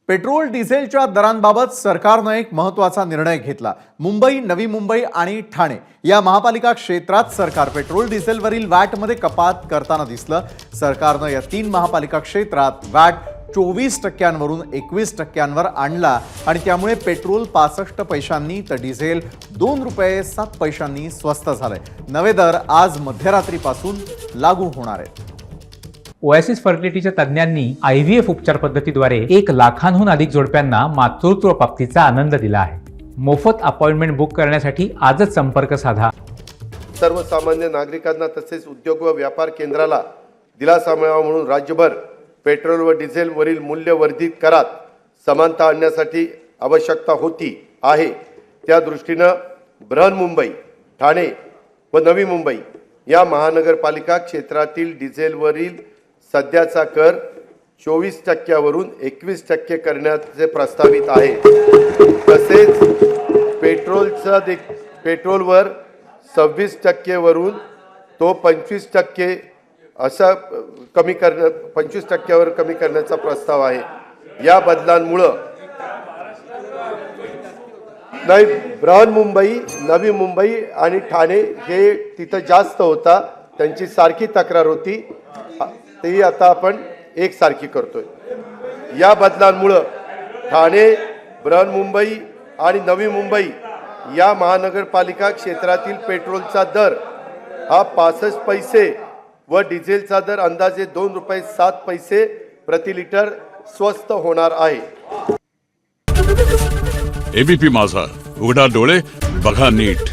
Petrol डिझेलच्या दरांबाबत सरकारनं एक महत्त्वाचा निर्णय घेतला। मुंबई, नवी मुंबई आणि ठाणे या महापालिका क्षेत्रात सरकार पेट्रोल डिझेलवरील वॅटमध्ये कपात करताना दिसलं। सरकारनं या 3 महापालिका क्षेत्रात वॅट 24% 21% आणला आणि त्यामुळे पेट्रोल 65 पैशांनी तर डिझेल 2 रुपये 7 पैशांनी स्वस्त झालंय। नवे दर आज मध्यरात्रीपासून लागू होणार आहेत। ओएसिस फर्टिलिटीच्या तज्ञांनी IVF उपचार पद्धतीद्वारे 1 लाखांहून अधिक जोडप्यांना मातृत्व प्राप्तीचा आनंद दिला आहे। मोफत अपॉइंटमेंट बुक करण्यासाठी आजच संपर्क साधा। सर्वसामान्य नागरिकांना तसेच उद्योग व व्यापार केंद्राला दिलासा मिळावा म्हणून राज्यभर पेट्रोल व डिझेल वरील मूल्यवर्धित करात समानता आणण्यासाठी आवश्यकता होती आहे। त्या दृष्टीने बृहन्मुंबई, ठाणे व नवी मुंबई या महानगरपालिका क्षेत्रातील डिझेलवरील सध्याचा कर 24% 21% करण्याचे प्रस्तावित आहे। तसेच पेट्रोलवर 26% वरून तो 25% असा 25% कमी करण्याचा प्रस्ताव आहे। या बदलांमुळे बृहन्मुंबई, नवी मुंबई आणि ठाणे हे तिथं जास्त होता, त्यांची सारखी तक्रार होती, ती आता आपण एकसारखी करतोय। या बदलांमुळे ठाणे, बृहन्मुंबई आणि नवी मुंबई या महानगरपालिका क्षेत्रातील पेट्रोलचा दर हा 65 पैसे व डिझेलचा दर अंदाजे 2 रुपये 7 पैसे प्रति लिटर स्वस्त होणार आहे। एबीपी माझा, उघडा डोळे बघा नीट।